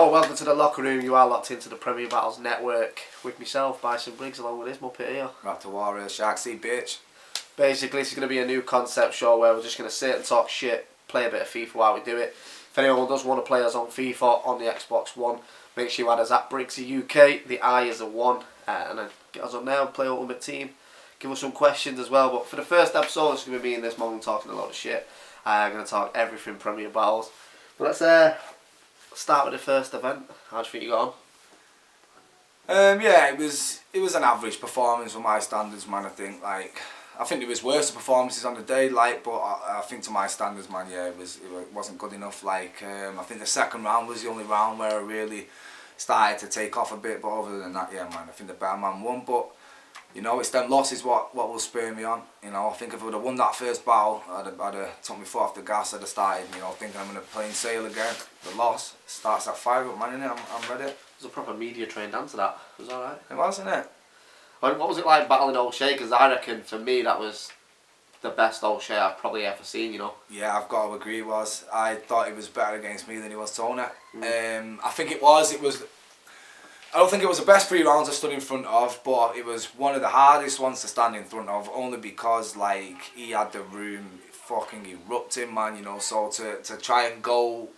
Yo, welcome to the locker room. You are locked into the Premier Battles Network with myself, Bison, Briggz, along with this Muppet here. Raptor, Warhurst, Sharksy, bitch. Basically, this is going to be a new concept show where we're just going to sit and talk shit, play a bit of FIFA while we do it. If anyone does want to play us on FIFA on the Xbox One, make sure you add us at Briggz UK. The I is a 1, and then get us on there and play Ultimate Team. Give us some questions as well. But for the first episode, it's going to be me and this moment talking a lot of shit. I'm going to talk everything Premier Battles. But let's start with the first event. How do you think you got on? Yeah, it was an average performance for my standards, man. I think it was worse performances on the day, but I think to my standards, man, yeah, it wasn't good enough. I think the second round was the only round where I really started to take off a bit. But other than that, yeah, man, I think the better man won. But you know, it's them losses what will spur me on. You know, I think if I would have won that first battle, I'd have took my foot off the gas. I'd have started, you know, thinking I'm going to plain sail again. The loss starts at 5 up, man, innit? I'm ready. It was a proper media trained answer that. It was alright. It was, innit? What was it like battling O'Shea? Because I reckon for me that was the best O'Shea I've probably ever seen, you know. Yeah, I've got to agree. I thought he was better against me than he was Tony. I think it was. I don't think it was the best 3 rounds I stood in front of, but it was one of the hardest ones to stand in front of, only because he had the room fucking erupting, man, you know. So to try and go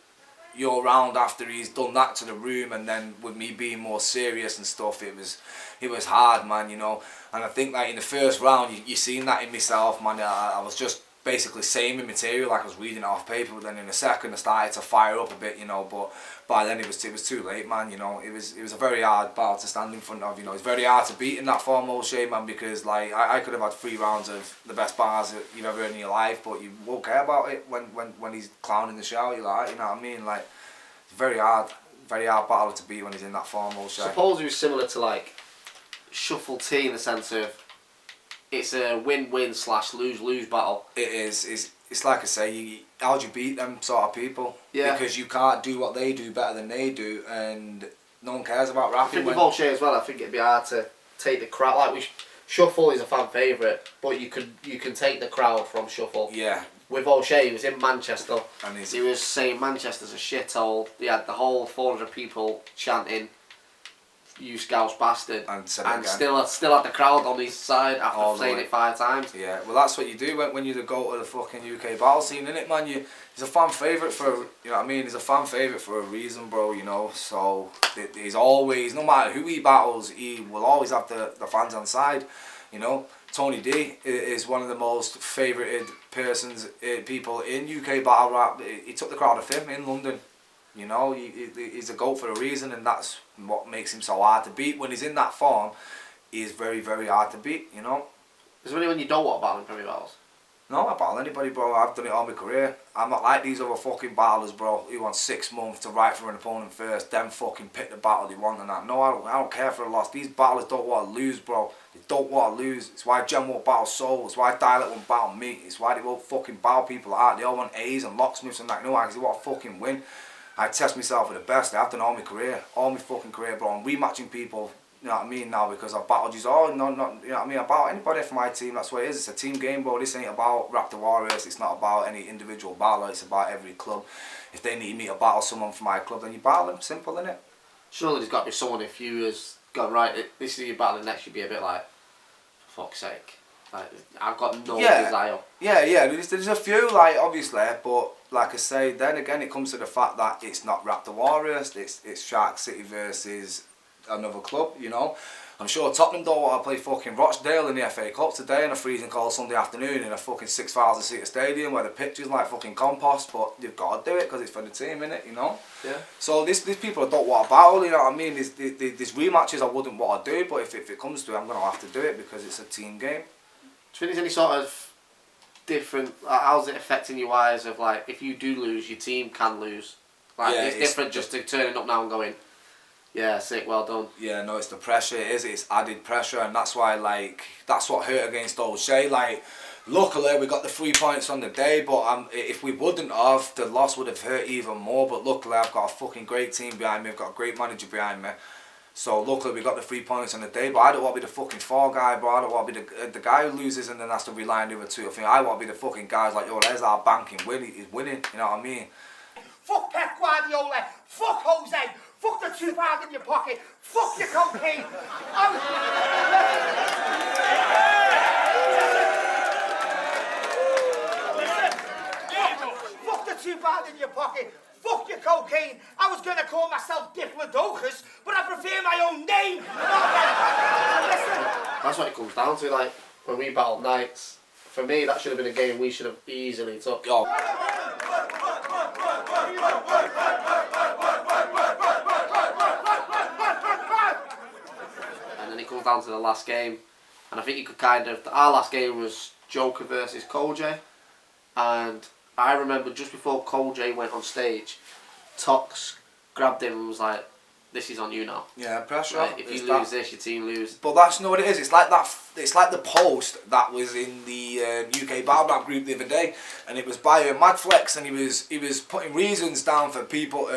your round after he's done that to the room, and then with me being more serious and stuff, it was hard, man, you know. And I think in the first round you seen that in myself, man. I was just basically saying my material like I was reading it off paper, but then in the second I started to fire up a bit, you know. But by then it was too late, man, you know. It was a very hard battle to stand in front of, you know. It's very hard to beat in that form, O'Shea, man, because I could have had 3 rounds of the best bars that you've ever heard in your life, but you won't care about it when he's clowning the show, you know what I mean? It's very hard battle to beat when he's in that form, O'Shea. Suppose it was similar to Shuffle T in the sense of it's a win-win / lose-lose battle. It is. It's like I say, how do you beat them sort of people? Yeah. Because you can't do what they do better than they do, and no one cares about rapping. I think with O'Shea as well, I think it'd be hard to take the crowd. Shuffle is a fan favourite, but you can take the crowd from Shuffle. Yeah. With O'Shea, he was in Manchester. And he was saying Manchester's a shithole. He had the whole 400 people chanting, "You Scouse bastard," and still had the crowd on his side after saying it 5 times. Yeah, well, that's what you do when you go to the fucking UK battle scene, innit, man? He's a fan favourite for, you know what I mean? He's a fan favourite for a reason, bro, you know. So he's always, no matter who he battles, he will always have the fans on side, you know. Tony D is one of the most favoured people in UK battle rap. He took the crowd of him in London. You know, he's a GOAT for a reason, and that's what makes him so hard to beat. When he's in that form, he's very, very hard to beat, you know. Is there anyone you don't want to battle in Premier Battles? No, I battle anybody, bro. I've done it all my career. I'm not like these other fucking battlers, bro, who want 6 months to write for an opponent first, then fucking pick the battle they want and that. No, I don't care for a loss. These battlers don't want to lose, bro. They don't want to lose. It's why Jen won't battle Soul. It's why Dialect won't battle me. It's why they won't fucking battle people out. They all want A's and locksmiths and that. No, because they want to fucking win. I test myself with the best. I've done all my fucking career, bro. I'm rematching people, you know what I mean, now, because I've battled you. You know what I mean? I battle anybody from my team. That's what it is. It's a team game, bro. This ain't about Raptor Warhurst. It's not about any individual battler. It's about every club. If they need me to battle someone from my club, then you battle them. Simple, innit? Surely there's got to be someone, if you has gone, right, this is your battling next, you'd be a bit like, for fuck's sake. I've got no desire. Yeah. There's a few, obviously, but like I say, then again, it comes to the fact that it's not Raptor Warhurst, it's Shark City versus another club, you know. I'm sure Tottenham don't want to play fucking Rochdale in the FA Cup today on a freezing cold Sunday afternoon in a fucking 6,000 seater stadium where the pitch is like fucking compost, but you've got to do it because it's for the team, innit, you know. Yeah. So these people don't want to battle, you know what I mean. These rematches I wouldn't want to do, but if it comes to it, I'm going to have to do it because it's a team game. Do you think there's any sort of different, how's it affecting you eyes of if you do lose, your team can lose? It's different just to turning up now and going, yeah, sick, well done. Yeah, no, it's the pressure, it's added pressure, and that's why, that's what hurt against O'Shea. Luckily we got the 3 points on the day, but if we wouldn't have, the loss would have hurt even more, but luckily I've got a fucking great team behind me, I've got a great manager behind me. So luckily we got the 3 points on the day, but I don't want to be the fucking 4 guy, bro. I don't want to be the guy who loses and then has to rely on the other 2. I want to be the fucking guys yo, there's our banking win. He's winning, you know what I mean? Fuck Pep Guardiola, fuck Jose, Fuck the 2,000 in your pocket. Fuck your cocaine. Fuck the 2,000 in your pocket. Fuck your cocaine. I was going to call myself Diplodocus, but I prefer my own name. Listen. That's what it comes down to, like, when we battled Knights. For me, that should have been a game we should have easily took. Oh. And then it comes down to the last game. And I think you could kind of... Our last game was Joker versus Koj. And I remember just before Koj went on stage, Tox grabbed him and was like, this is on you now. Yeah, pressure. Like, if you lose this, your team lose. But that's not what it is. It's like that. It's like the post that was in the UK Battle Rap group the other day, and it was by Madflex, and he was putting reasons down for people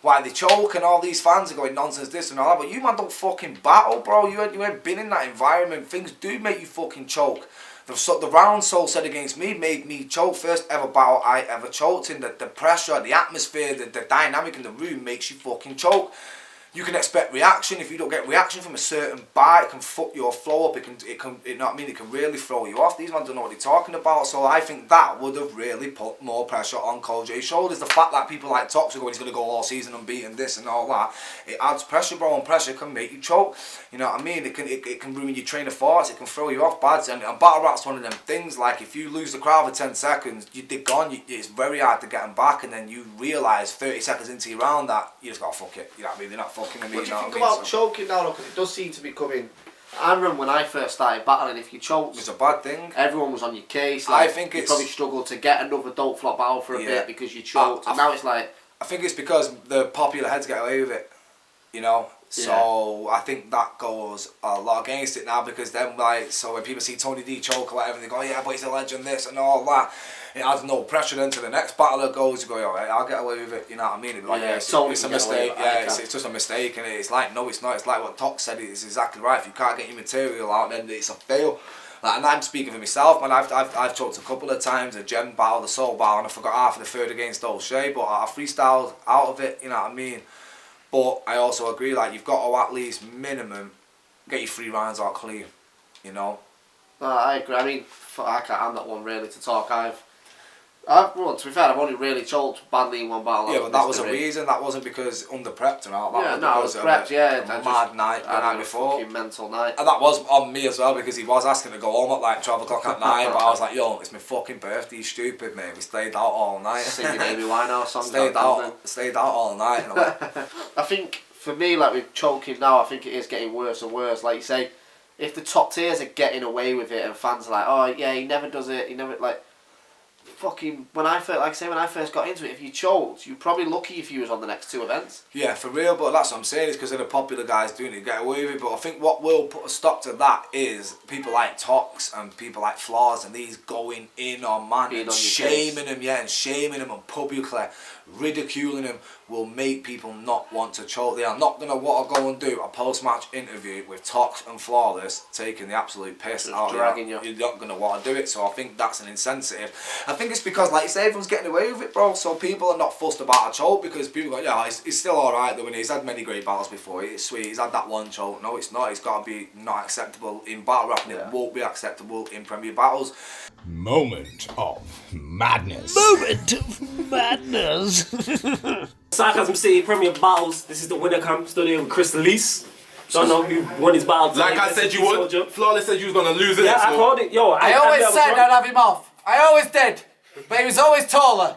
why they choke, and all these fans are going nonsense this and all that. But you man don't fucking battle, bro. You ain't been in that environment. Things do make you fucking choke. The round Soul said against me made me choke. First ever battle I ever choked in. The pressure, the atmosphere, the dynamic in the room makes you fucking choke. You can expect reaction. If you don't get reaction from a certain bar, it can fuck your flow up. You know what I mean? It can really throw you off. These men don't know what they're talking about. So I think that would have really put more pressure on Koj's shoulders. The fact that people like Tox are going, he's going to go all season unbeaten, this and all that, it adds pressure, bro. And pressure can make you choke. You know what I mean? It can ruin your train of thoughts. It can throw you off bad. And battle rap's one of them things. Like if you lose the crowd for 10 seconds, they're gone. It's very hard to get them back. And then you realise 30 seconds into your round that you just got to fuck it. You know what I mean? They're not fucking with me. What do you think about choking now? Because it does seem to be coming. I remember when I first started battling, if you choked, it's a bad thing. Everyone was on your case. Like, I think you probably struggled to get another dope flop battle for a bit because you choked. And now it's like, I think it's because the popular heads get away with it. You know. So I think that goes a lot against it now, because then so when people see Tony D choke or whatever, they go, yeah, but he's a legend, this and all that. It adds no pressure then to the next battler goes, you go, alright, I'll get away with it, you know what I mean? It'd be like, it's a mistake, it's just a mistake, and it's like, no, it's not. It's like what Tox said, it's exactly right. If you can't get your material out, then it's a fail. Like, and I'm speaking for myself, man. I've choked a couple of times, a gem battle, the soul battle, and I forgot half of the third against O'Shea, but I freestyled out of it, you know what I mean? But I also agree, like, you've got to at least minimum get your 3 rounds out clean, you know? I agree. I mean, I'm not one really to talk. Well, to be fair, I've only really choked badly in one battle. Yeah, but that was a reason. That wasn't because under-prepped and all that. Yeah, I was prepped, a mad night the night before. Fucking mental night. And that was on me as well, because he was asking to go home at like 12 o'clock at night, but I was like, yo, it's my fucking birthday, you stupid, mate. We stayed out all night. Singing Amy Winehouse songs. Stayed out all night. I think, for me, like with choking now, I think it is getting worse and worse. Like you say, if the top tiers are getting away with it and fans are like, oh yeah, he never does it, he never, like, fucking, when I first got into it, if you choked, you're probably lucky if you was on the next 2 events. Yeah, for real, but that's what I'm saying, is because of the popular guys doing it, get away with it. But I think what will put a stop to that is people like Tox and people like Flaws and these going in on man and shaming him, and shaming him and publicly ridiculing him will make people not want to choke. They are not going to want to go and do a post-match interview with Tox and Flawless taking the absolute piss out of you. You're not going to want to do it, so I think that's an insensitive. I think it's because, like you say, everyone's getting away with it, bro, so people are not fussed about a choke, because people go, yeah, he's still alright though, and he's had many great battles before, it's sweet, he's had that one choke. No, it's not. It's got to be not acceptable in battle rap, and it won't be acceptable in Premier battles. Moment of madness. Moment of madness. Sarcasm City Premier Battles. This is the winner camp studio with Chris Leese. Don't know who won his battle. Like I said you would. Flawless said you was going to lose it. Yeah, I called it. Yo, I always said I'd have him off. I always did. But he was always taller.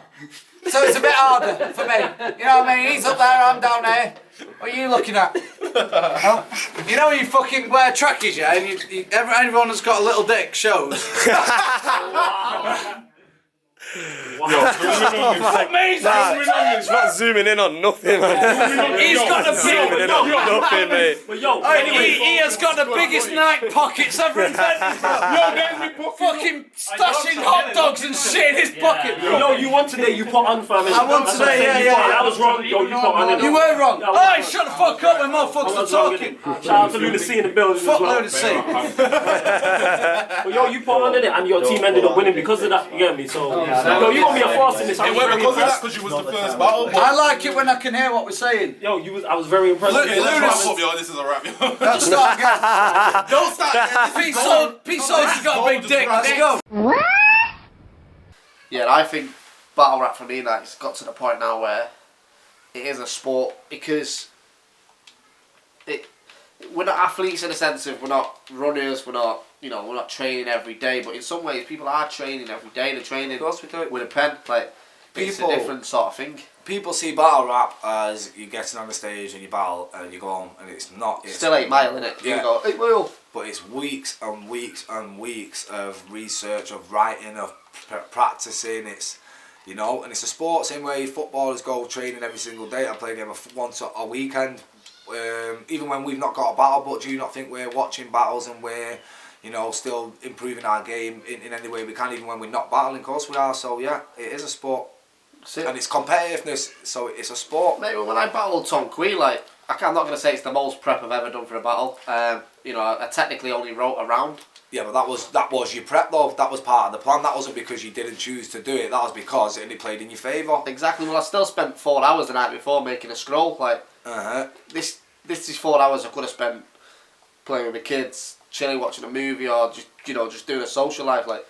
So it's a bit harder for me. You know what I mean? He's up there, I'm down here. What are you looking at? You know when you fucking wear trackies, yeah? And everyone that's got a little dick shows. He's not zooming in on nothing, man. He's got the big nothing, mate. He has got the biggest night pockets ever invented. Fucking stashing hot dogs and shit in his pocket. Yo, you won today, you put on, fam. I won today, yeah. I was wrong. Yo, you put on. You were wrong. Oh, shut the fuck up when motherfuckers are talking. Shout out to Lunacy in the building. Fuck Lunacy. But yo, you put on in it, and your team ended up winning because of that. You get me? So, yo, you got me a forcing this. I It was went very because of that, impressed. because you was the first battle. I like it when I can hear what we're saying. Yo, I was very impressed. Look, with your Let's performance. wrap up, yo. This is a wrap, yo. Let's start again. Don't start again. Pete Sold's got a big dick. Let's go. Yeah, I think battle rap for me, like, it's got to the point now where it is a sport because we're not athletes in the sense of we're not runners, we're not training every day, but in some ways people are training every day. They're training Of course we do. with a pen. Like, it's a different sort of thing. People see battle rap as you getting on the stage and you battle and you go home, and it's not. It's still 8 Mile, innit? Yeah. You go 8 Mile. But it's weeks and weeks and weeks of research, of writing, of practicing. It's, and it's a sport, same way footballers go training every single day. I play a game once a weekend. Even when we've not got a battle, but do you not think we're watching battles and we're, still improving our game in any way we can, even when we're not battling? Of course we are. So yeah, it is a sport. And it's competitiveness, so it's a sport. Mate, when I battled Tom Quee, like, I'm not going to say it's the most prep I've ever done for a battle. I technically only wrote a round. Yeah, but that was your prep though. That was part of the plan. That wasn't because you didn't choose to do it. That was because it only played in your favour. Exactly. Well, I still spent 4 hours the night before making a scroll. Like, this is 4 hours I could have spent playing with the kids, chilling, watching a movie, or just doing a social life. Like,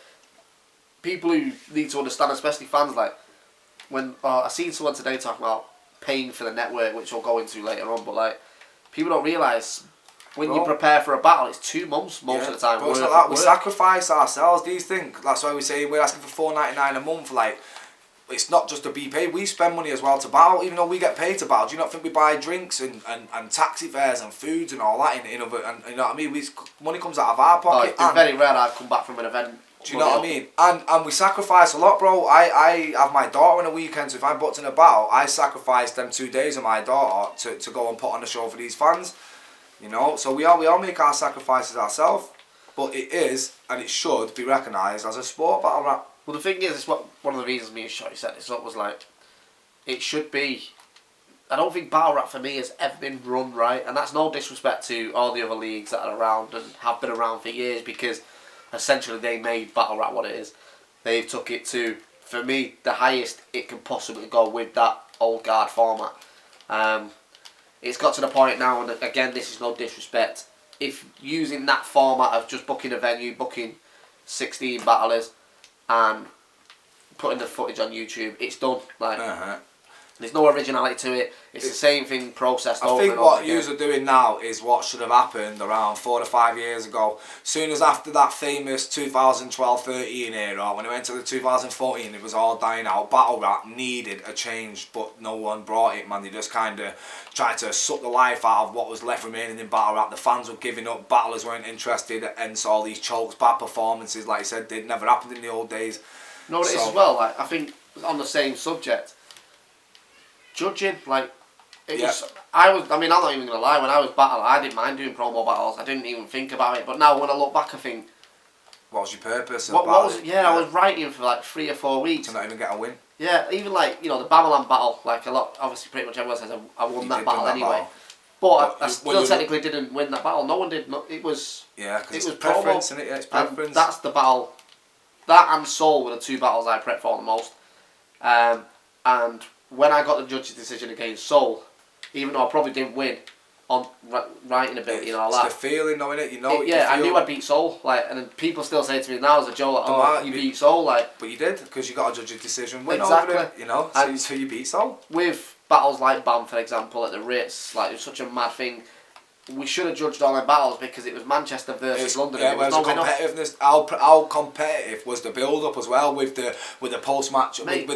people who need to understand, especially fans, like, when I seen someone today talking about paying for the network, which we'll go into later on, but like, people don't realise when you prepare for a battle, it's 2 months most of the time. But it's like that. We sacrifice ourselves. Do you think? That's why we say we're asking for $4.99 a month. Like, it's not just to be paid. We spend money as well to battle, even though we get paid to battle. Do you not think we buy drinks and taxi fares and foods and all that in other, and you know what I mean? Money comes out of our pocket. It's very rare I've come back from an event. Do you know what I mean? And we sacrifice a lot, bro. I have my daughter on a weekend, so if I'm booked in a battle, I sacrifice them 2 days of my daughter to go and put on a show for these fans. So we all make our sacrifices ourselves. But it is, and it should be recognised as a sport, battle rap. Well, the thing is, it's one of the reasons me and Shotty set this up was like, it should be. I don't think battle rap for me has ever been run right, and that's no disrespect to all the other leagues that are around and have been around for years, because essentially they made battle rap what it is. They took it to, for me, the highest it can possibly go with that old guard format. It's got to the point now, and again, this is no disrespect, if using that format of just booking a venue, booking 16 battlers and putting the footage on YouTube, it's done. Like, there's no originality to it. It's the same thing processed over and over. I think what yous are doing now is what should have happened around 4 to 5 years ago. Soon as after that famous 2012-13 era, when it went to the 2014, it was all dying out. Battle rap needed a change, but no one brought it, man. They just kind of tried to suck the life out of what was left remaining in battle rap. The fans were giving up. Battlers weren't interested, and saw these chokes, bad performances. Like I said, it never happened in the old days. No, it is as well. Like, I think on the same subject, judging, like, I'm not even gonna lie, when I was battling, I didn't mind doing promo battles. I didn't even think about it. But now when I look back, I think, what was your purpose? What was it? Yeah, I was writing for like 3 or 4 weeks to not even get a win. Yeah, even like, the Babylon battle, like a lot, obviously pretty much everyone says I won that battle anyway. But I still technically didn't win that battle. No one did. It was because it's preference, isn't it? Yeah, it's preference. And that's the battle. That and Soul were the 2 battles I prepped for the most. And when I got the judge's decision against Soul, even though I probably didn't win on writing ability and all that, it's the feeling, knowing it, I knew I beat Soul, like, and then people still say to me now as a joke, like, you beat Soul, like. But you did, because you got a judge's decision win exactly. over it, so you beat Soul. With battles like BAM, for example, at the Ritz, like, it was such a mad thing. We should have judged all them battles because it was Manchester versus London. Yeah, whereas the competitiveness, how competitive was the build-up as well with the post-match. Mate,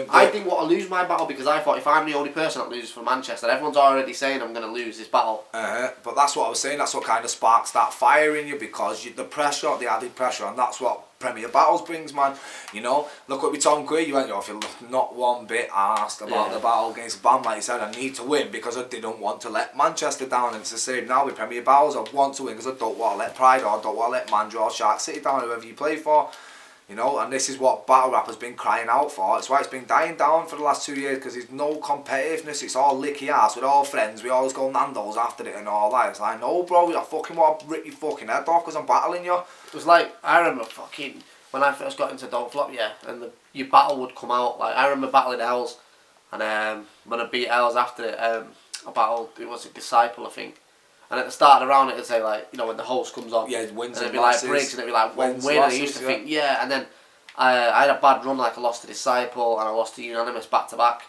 I didn't want to lose my battle because I thought if I'm the only person that loses for Manchester, everyone's already saying I'm going to lose this battle. But that's what I was saying. That's what kind of sparks that fire in you, because the added pressure, and that's what Premier Battles brings, man. Look what we Tom Quee, you went, if you're not one bit arsed about the battle against BAM, like you said, I need to win because I didn't want to let Manchester down. And it's the same now with Premier Battles. I want to win because I don't want to let Pride, or I don't want to let Mandra or Shark City down, whoever you play for. And this is what battle rap has been crying out for. It's why it's been dying down for the last 2 years, because there's no competitiveness. It's all licky ass. We're all friends. We always go Nando's after it and all that. It's like, no, bro, I fucking want to rip your fucking head off because I'm battling you. It was like, I remember when I first got into Don't Flop, and your battle would come out. Like I remember battling Els, and when I beat Els after it, I battled, it was a Disciple, I think. And at the start of the round, it'd say like, you know, when the host comes on, wins and it'd and be losses, like Briggz, and it'd be like one wins, win. And I losses, used to think, and then I had a bad run, like I lost to Disciple and I lost to Unanimous back to back.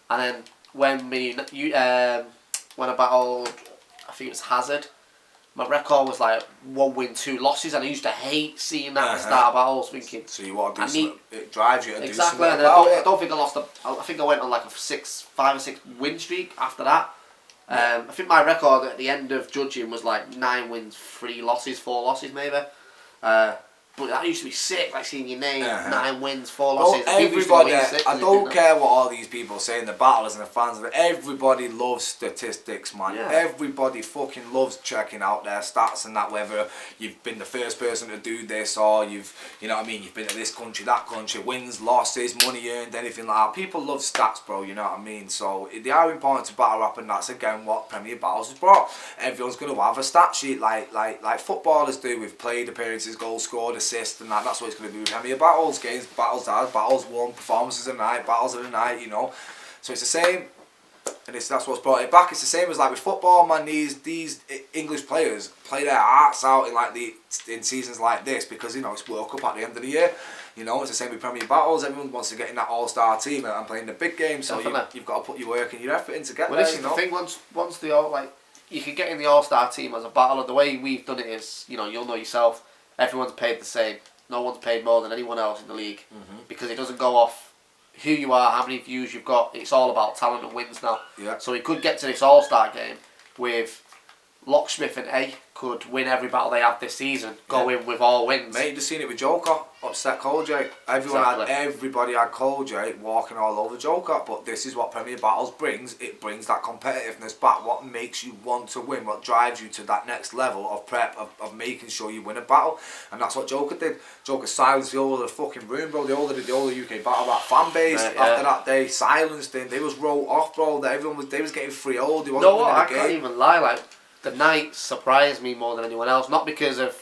And then when when I battled, I think it was Hazard, my record was like 1 win, 2 losses, and I used to hate seeing that at the start of battles, thinking. So you want to do something, it drives you to do exactly, something and about it. I don't think I lost. I think I went on like a 5 or 6 win streak after that. I think my record at the end of judging was like 9 wins, 3 losses, 4 losses maybe. But that used to be sick, like seeing your name, 9 wins, 4 losses. Well, everybody, I don't care what all these people say, the battlers and the fans, but everybody loves statistics, man. Yeah. Everybody fucking loves checking out their stats and that, whether you've been the first person to do this or you've been to this country, that country, wins, losses, money earned, anything like that. People love stats, bro, you know what I mean? So they are important to battle rap, and that's again what Premier Battles has brought. Everyone's going to have a stat sheet like footballers do with played appearances, goals scored, assist, and that's what it's going to be with Premier Battles, games, battles hard, battles won, performances of the night, battles of the night, you know. So it's the same, and that's what's brought it back. It's the same as like with football, man. These English players play their hearts out in seasons like this because, you know, it's World Cup at the end of the year. You know, it's the same with Premier Battles. Everyone wants to get in that all-star team and playing the big game, so you've got to put your work and your effort in to get there. This is the thing. Once the you can get in the all-star team as a battler. The way we've done it is, you know, you'll know yourself. Everyone's paid the same. No one's paid more than anyone else in the league because it doesn't go off who you are, how many views you've got. It's all about talent and wins now. Yeah. So we could get to this all-star game with Locksmith and A could win every battle they have this season, go in with all wins. Mate, you've just seen it with Joker, upset Cole J. Everybody had Cole J walking all over Joker, but this is what Premier Battles brings. It brings that competitiveness back. What makes you want to win, what drives you to that next level of prep, of making sure you win a battle, and that's what Joker did. Joker silenced the whole of the fucking room, bro. The whole of the UK battle rap fan base after that day silenced him. They was wrote off, bro. That they was getting 3-0. They wasn't winning I the game. can't even lie, like the night surprised me more than anyone else, not because of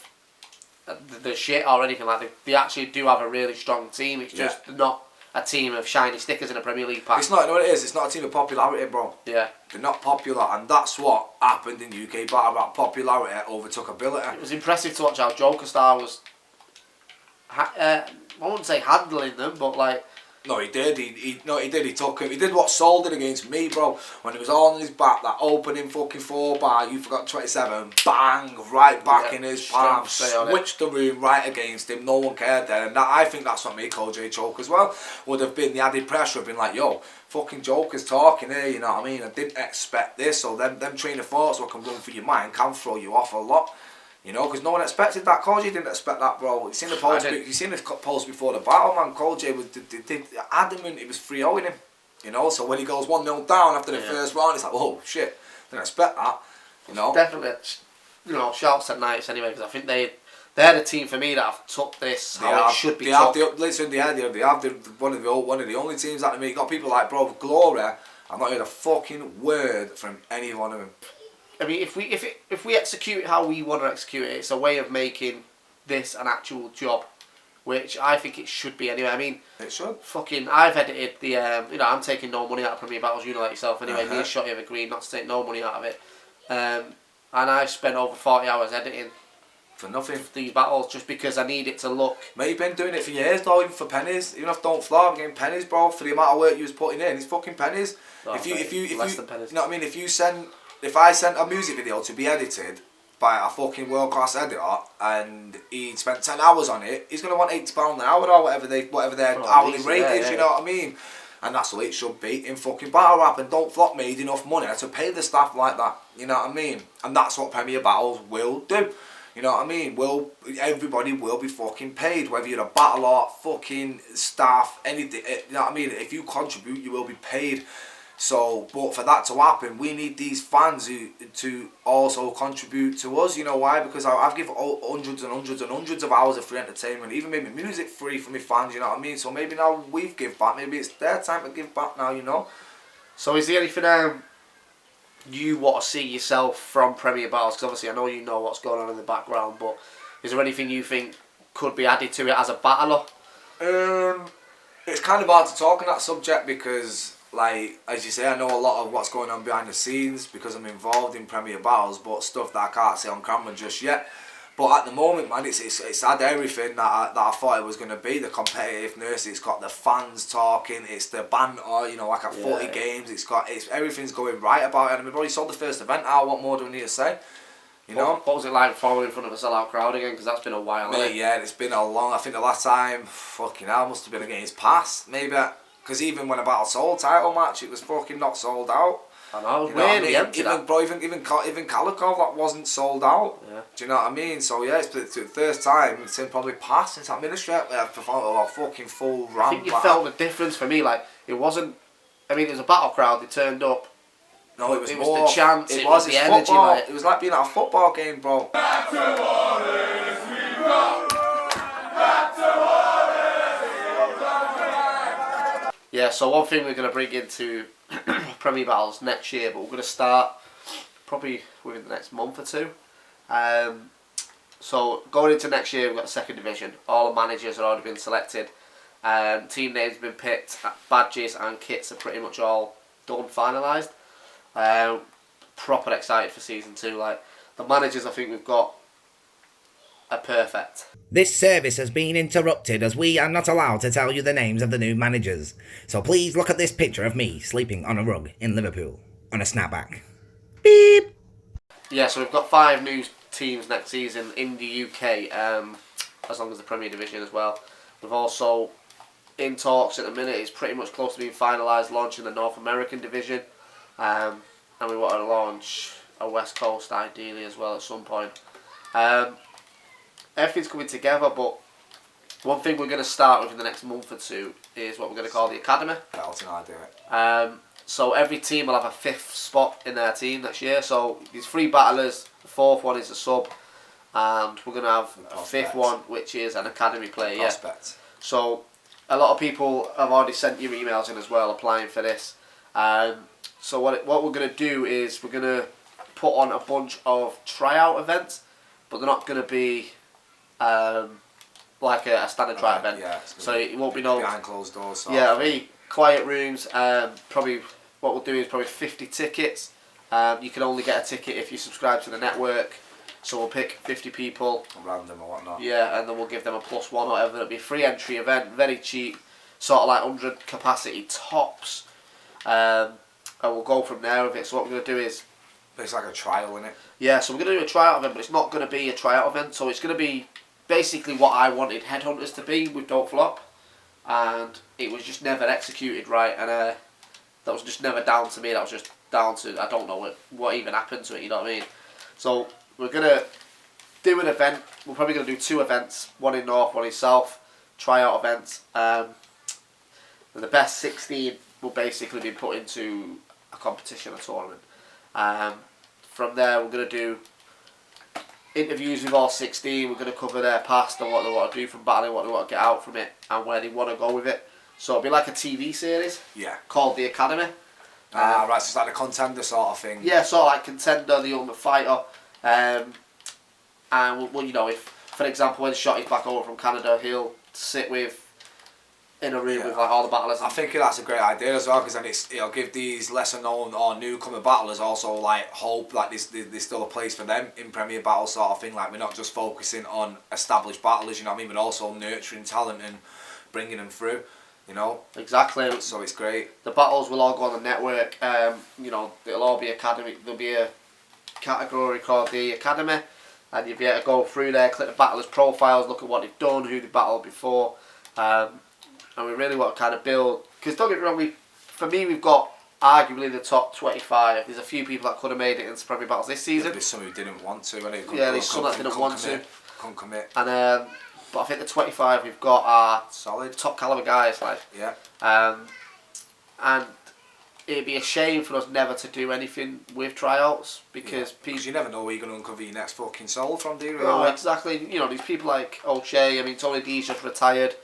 the shit or anything like that. They actually do have a really strong team. It's just not a team of shiny stickers in a Premier League pack. It's not, you know what it is? It's not a team of popularity, bro. Yeah. They're not popular, and that's what happened in UK battle rap. Popularity overtook ability. It was impressive to watch how Joker Star was, I wouldn't say handling them, but like... No, he did. He did. He took him. He did what Sol did against me, bro. When he was all on his back, that opening fucking 4-bar, you forgot 27, bang, right back in his palm, switched the room right against him. No one cared then, and I think that's what made J choke as well. Would have been the added pressure of being like, yo, fucking Joker's talking here, you know what I mean? I didn't expect this, so them train of thoughts what can run through your mind can throw you off a lot. You know, because no one expected that. Cole J didn't expect that, bro. You seen the post before the battle, man. Cole J was adamant it was 3-0 in him. You know, so when he goes 1-0 down after the first round, it's like, oh shit, didn't expect that. You know, definitely. You know, shouts at Knights anyway, because I think they're the team for me that have took this how it should be. They have one of the only teams that you got people like bro Glory. I've not heard a fucking word from any one of them. I mean, if we execute it how we want to execute it, it's a way of making this an actual job, which I think it should be anyway. I mean, it should. Fucking, I've edited the, you know, I'm taking no money out of Premier Battles, you know, like yourself anyway. Me and Shotty have agreed not to take no money out of it. And I've spent over 40 hours editing. For nothing. These battles, just because I need it to look. Mate, you've been doing it for years though, even for pennies. Even if Don't Flop, I'm getting pennies, bro, for the amount of work you was putting in. It's fucking pennies. Oh, if you less than pennies. You know what I mean? If I sent a music video to be edited by a fucking world class editor and he spent 10 hours on it, he's gonna want £80 an hour or whatever their hourly rate is, you know what I mean? And that's the way it should be in fucking battle rap, and Don't Flop made enough money to pay the staff like that, you know what I mean? And that's what Premier Battles will do. You know what I mean? Everybody will be fucking paid, whether you're a battler, fucking staff, anything, you know what I mean? If you contribute, you will be paid. So, but for that to happen, we need these fans to also contribute to us. You know why? Because I've given hundreds and hundreds and hundreds of hours of free entertainment, even maybe music free for my fans, you know what I mean? So maybe now we've give back, maybe it's their time to give back now, you know? So is there anything you want to see yourself from Premier Battles? Because obviously I know you know what's going on in the background, but is there anything you think could be added to it as a battler? It's kind of hard to talk on that subject because, like, as you say, I know a lot of what's going on behind the scenes because I'm involved in Premier Battles, but stuff that I can't say on camera just yet. But at the moment, man, it's had everything that I thought it was going to be. The competitiveness, it's got the fans talking, it's the banter, you know, like at 40 games, it's everything's going right about it. And we've already sold the first event out. What more do we need to say? You know? What was it like following in front of a sellout crowd again? Because that's been a while. Mate, yeah, it's been a long. I think the last time, fucking hell, must have been against Pass, maybe. Because even when I battled Soul title match, it was fucking not sold out. I know, it was really empty. Even Kalikov, that wasn't sold out. Yeah. Do you know what I mean? So yeah, it's the first time it's in probably Pass since that ministry. I've performed a fucking full ramp. I think you felt the difference for me. Like it wasn't. I mean, it was a battle crowd. They turned up. No, it was more, the chants. It was the energy. Like, it was like being at a football game, bro. Back to Warhurst we go. Back to Warhurst we go. Yeah. So one thing we're going to bring into Premier Battles next year, but we're going to start probably within the next month or two. So going into next year, we've got the second division. All the managers have already been selected. Team names have been picked. Badges and kits are pretty much all done, finalised. Proper excited for season 2. Like the managers, I think we've got are perfect. This service has been interrupted as we are not allowed to tell you the names of the new managers. So please look at this picture of me sleeping on a rug in Liverpool on a snapback. Beep. Yeah, so we've got 5 new teams next season in the UK, as long as the Premier Division as well. We've also in talks at the minute. It's pretty much close to being finalised, launching the North American division. And we want to launch a West Coast ideally as well at some point. Everything's coming together, but one thing we're going to start with in the next month or two is what we're going to call the Academy. That's an idea. So every team will have a 5th spot in their team next year. So these 3 battlers, the 4th one is a sub, and we're going to have a 5th one, which is an Academy player. Prospect. Yeah. So a lot of people have already sent you emails in as well applying for this. So what we're going to do is we're going to put on a bunch of tryout events, but they're not going to be like a standard tryout event. Yeah, so it won't be no behind closed doors. So yeah, it'll be quiet rooms. Probably what we'll do is probably 50 tickets. You can only get a ticket if you subscribe to the network. So we'll pick 50 people. Random or whatnot. Yeah, and then we'll give them a +1 or whatever. It'll be a free entry event, very cheap, sort of like 100 capacity tops. And we'll go from there with it. So what we're going to do is... It's like a trial, isn't it? Yeah, so we're going to do a tryout event, but it's not going to be a tryout event. So it's going to be basically what I wanted Headhunters to be with Don't Flop. And it was just never executed right. And that was just never down to me. That was just down to... I don't know what even happened to it, you know what I mean? So we're going to do an event. We're probably going to do 2 events. One in North, one in South. Tryout events. And the best 16 will basically be put into a competition, a tournament. From there, we're going to do interviews with all 16. We're going to cover their past and what they want to do from battling, what they want to get out from it, and where they want to go with it. So it'll be like a TV series. Yeah. Called The Academy. Right, so it's like the contender sort of thing. Yeah, sort of like Contender, The Ultimate Fighter. And well, you know, if for example when Shotty's back over from Canada, he'll sit in a room with like all the battlers. I think that's a great idea as well, because then it'll give these lesser known or newcomer battlers also like hope, like there's still a place for them in Premier Battle sort of thing. Like we're not just focusing on established battlers, you know what I mean, but also nurturing talent and bringing them through, you know. Exactly. So it's great. The battles will all go on the network. You know, it'll all be academy. There'll be a category called the Academy, and you'll be able to go through there, click the battlers' profiles, look at what they've done, who they battled before. And we really want to kind of build, because don't get me wrong, for me we've got arguably the top 25. There's a few people that could have made it into Premier Battles this season. There's some who didn't want to. Yeah, there's some that didn't want to. Couldn't commit. And but I think the 25 we've got are solid, top caliber guys. Like yeah. And it'd be a shame for us never to do anything with tryouts because you never know where you're going to uncover your next fucking soul from, do you? No, exactly. You know, these people like O'Shea. I mean, Tony D's just retired.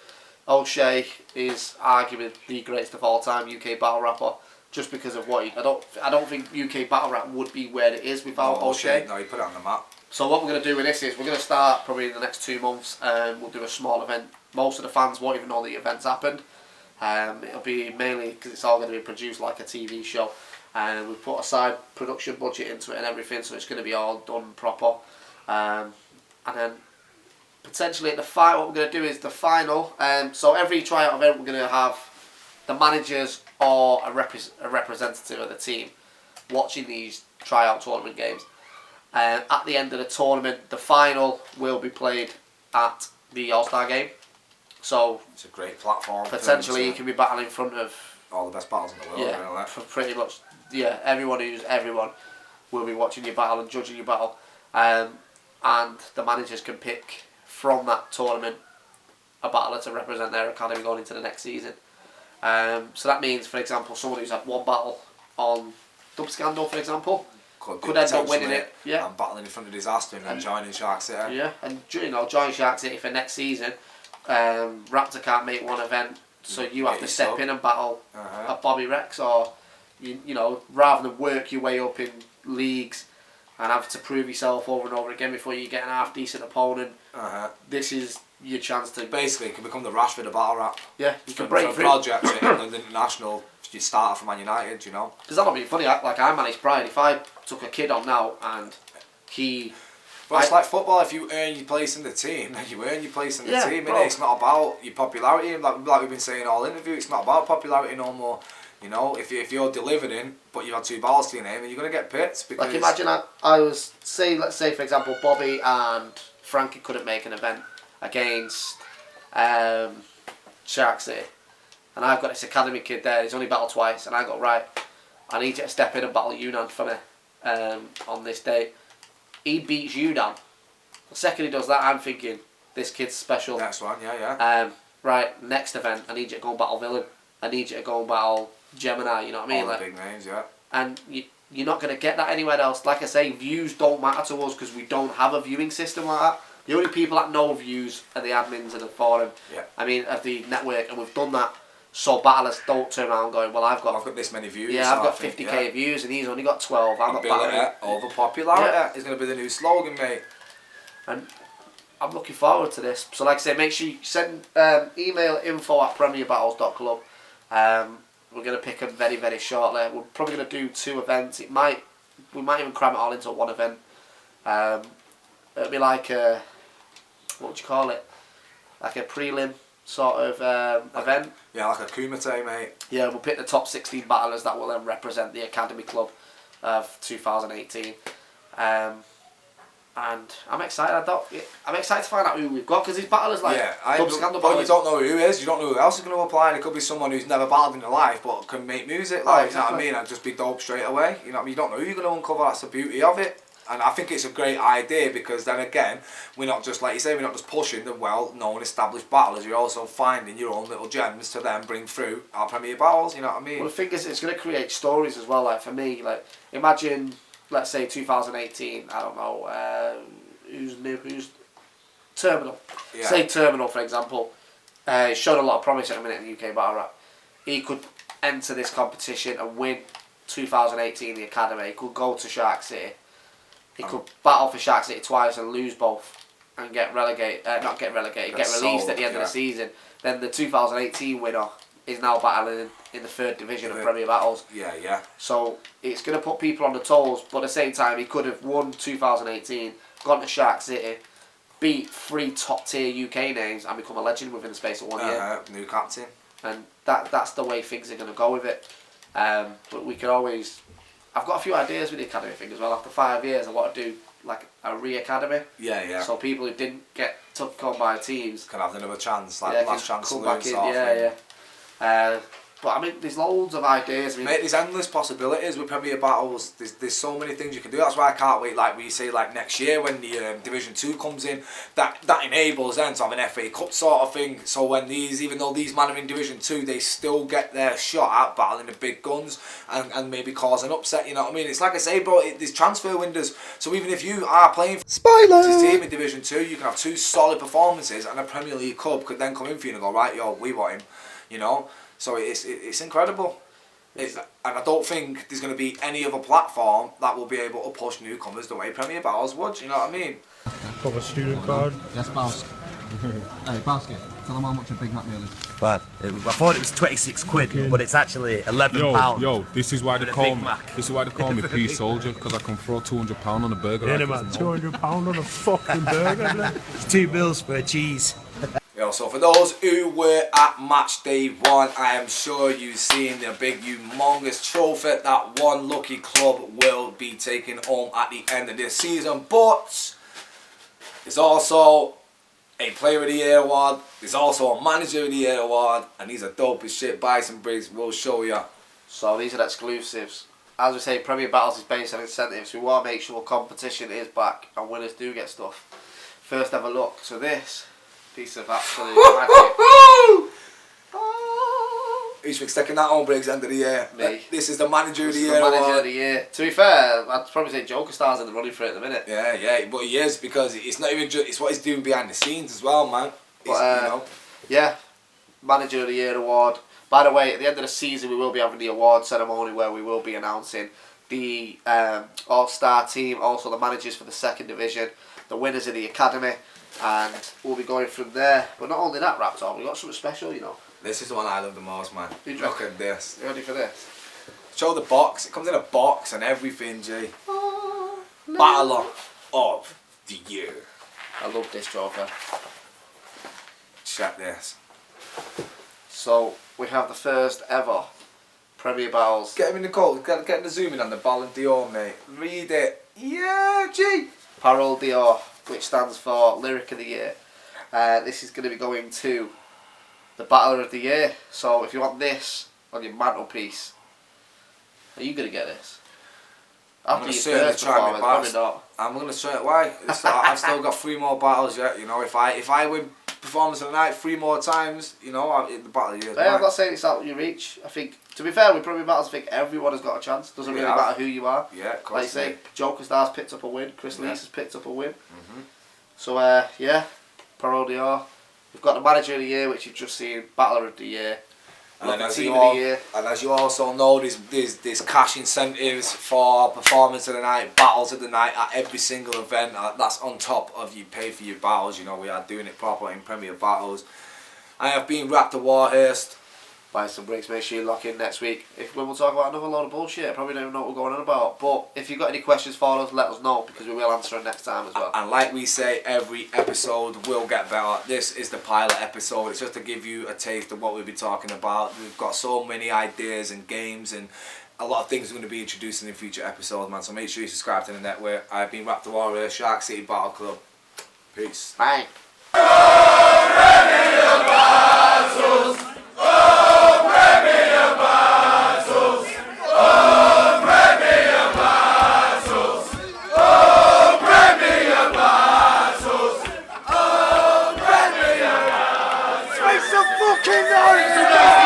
O'Shea is arguably the greatest of all time UK battle rapper, just because of what I don't think UK battle rap would be where it is without O'Shea. No, he put it on the map. So what we're going to do with this is we're going to start probably in the next 2 months, and we'll do a small event. Most of the fans won't even know the event's happened. It'll be mainly because it's all going to be produced like a TV show, and we've put aside production budget into it and everything, so it's going to be all done proper. And then potentially at the final, what we're going to do is the final. So every tryout event, we're going to have the managers or a representative of the team watching these tryout tournament games. At the end of the tournament, the final will be played at the All-Star game. So it's a great platform. Potentially, you can be battling in front of all the best battles in the world. Yeah, pretty much. Yeah, everyone will be watching your battle and judging your battle, and the managers can pick from that tournament a battler to represent their academy going into the next season. So that means, for example, someone who's had one battle on Dub Scandal, for example, could end up winning it. Yeah, and battling in front of Disaster and joining Shark City. Yeah, and join Shark City for next season. Raptor can't make one event, so you have to step in and battle a Bobby Rex, or you know, rather than work your way up in leagues and have to prove yourself over and over again before you get an half decent opponent. This is your chance to basically you can become the Rashford of battle rap. Yeah, you can break through. Project at England International. You starter for Man United, you know. Because that'll be funny. Like I manage Brian. If I took a kid on now and he. But it's like football. If you earn your place in the team, then you earn your place in the team. Innit? It's not about your popularity. Like we've been saying all interview, it's not about popularity no more. You know, if you're delivering, but you've had 2 balls to your name, then you're gonna get picked. Because like imagine let's say for example Bobby and Frankie couldn't make an event against Shark City, and I've got this academy kid there. He's only battled twice, and I got right. I need you to step in and battle Yunnan for me on this date. He beats Yunnan. The second he does that, I'm thinking this kid's special. Next one, yeah. Right, next event, I need you to go and battle Villain. I need you to go and battle Gemini. You know what I mean? All the big names, yeah. And you're not going to get that anywhere else. Like I say, views don't matter to us because we don't have a viewing system like that. The only people that know views are the admins of the forum. Yeah. I mean, of the network, and we've done that. So battlers don't turn around going, well, I've got this many views. Yeah, I've got 50k views, and he's only got 12. I'm not battling. Over popularity is going to be the new slogan, mate. And I'm looking forward to this. So, like I say, make sure you send email info@premierbattles.club. We're going to pick them very, very shortly. We're probably going to do 2 events. We might even cram it all into one event. It'll be like a, what would you call it? Like a prelim sort of event. Yeah, like a Kumite, mate. Yeah, we'll pick the top 16 battlers that will then represent the Academy Club of 2018. And I'm excited. I'm excited to find out who we've got, because these battlers like but you don't know who is. You don't know who else is going to apply. And it could be someone who's never battled in their life but can make music. Like, you know what I mean? And just be dope straight away. You know what I mean? You don't know who you're going to uncover. That's the beauty of it. And I think it's a great idea, because then again, we're not just, like you say, we're not just pushing the well-known established battlers. You're also finding your own little gems to then bring through our Premier Battles. You know what I mean? Well, the thing is, it's going to create stories as well. Like for me, like imagine, let's say 2018. I don't know who's Terminal. Yeah. Say Terminal, for example. He's shown a lot of promise at the minute in the UK battle rap. He could enter this competition and win 2018 the Academy. He could go to Shark City. He could battle for Shark City twice and lose both and get relegated. Get released at the end of the season. Then the 2018 winner is now battling in the 3rd division of Premier Battles. Yeah. So it's going to put people on the toes, but at the same time, he could have won 2018, gone to Shark City, beat 3 top tier UK names, and become a legend within the space of 1 year. New captain. And that's the way things are going to go with it. But we could always. I've got a few ideas with the academy thing as well. After 5 years, I want to do like a re-academy. Yeah. So people who didn't get took on by teams can have another chance, like last chance to learn sort of thing. But I mean, there's loads of ideas. I mean, mate, there's endless possibilities with Premier Battles. There's so many things you can do. That's why I can't wait. Like when you say, like next year when the Division 2 comes in, that enables them to have an FA Cup sort of thing. So when even though these men are in Division 2, they still get their shot at battling the big guns and maybe cause an upset. You know what I mean? It's like I say, bro. There's transfer windows. So even if you are playing for this team in Division 2, you can have 2 solid performances, and a Premier League club could then come in for you and go, right, yo, we want him. You know. So it's incredible. And I don't think there's going to be any other platform that will be able to push newcomers the way Premier Battles would. You know what I mean? Got a student card. Yes, Bowski. Hey, Bowski, tell them how much a Big Mac meal is. Man, I thought it was 26 quid, but it's actually £11. Yo, this is why they call me. This is why they call me Peace Soldier, because I can throw £200 on a burger. Yeah, man, £200 on a fucking burger. It's £2 for a cheese. Yo, so for those who were at match day 1, I am sure you've seen the big humongous trophy that one lucky club will be taking home at the end of this season. But there's also a Player of the Year award, there's also a Manager of the Year award, and these are dope as shit. Bison Briggz will show you. So these are exclusives. As we say, Premier Battles is based on incentives. We want to make sure competition is back and winners do get stuff. First, have a look. So this piece of absolute magic. Who's taking that home, Briggz, end of the year? Me. This is the Manager of the Year Manager award. of the Year. To be fair, I'd probably say Joker Star's in the running for it at the minute. Yeah, but he is, because it's not even just, it's what he's doing behind the scenes as well, man. But, you know. Yeah, Manager of the Year award. By the way, at the end of the season, we will be having the award ceremony where we will be announcing the All-Star team, also the managers for the 2nd division, the winners of the academy, and we'll be going from there. But not only that, Raptor, we've got something special, you know. This is the one I love the most, man. Look at this. You ready for this? Show the box. It comes in a box and everything, G. Battler of the Year. I love this trophy. Check this. So, we have the first ever Premier Battles. Get him in the call. Get the zoom in on the Ballon d'Or, mate. Read it. Yeah, G. Parole d'Or, which stands for Lyric of the Year. This is going to be going to the Battler of the Year. So if you want this on your mantelpiece, are you going to get this? I'm going to certainly try my best. I'm going to say why. I've still got 3 more battles yet. You know, if I win performance of the night 3 more times, you know, the Battle of the Year. Yeah, I'm not saying it's out of your reach. I think, to be fair, with Premier Battles, I think everyone has got a chance. Doesn't really matter who you are. Yeah, of course. Like you say, Joker Star's picked up a win. Chris Lees has picked up a win. Mm-hmm. So yeah, Parole d'Or. We've got the Manager of the Year, which you've just seen, Battler of the Year, and Team of the Year. And as you also know, there's cash incentives for performance of the night, battles of the night at every single event. That's on top of you pay for your battles. You know, we are doing it proper in Premier Battles. I have been Raptor Warhurst. Bison Briggz, make sure you lock in next week. When we'll talk about another load of bullshit, I probably don't even know what we're going on about. But if you've got any questions for us, let us know, because we will answer it next time as well. And like we say, every episode will get better. This is the pilot episode. It's just to give you a taste of what we'll be talking about. We've got so many ideas and games and a lot of things we're going to be introducing in future episodes, man. So make sure you subscribe to the network. I've been Raptor Warrior, Shark City Battle Club. Peace. Bye. Make some fucking noise!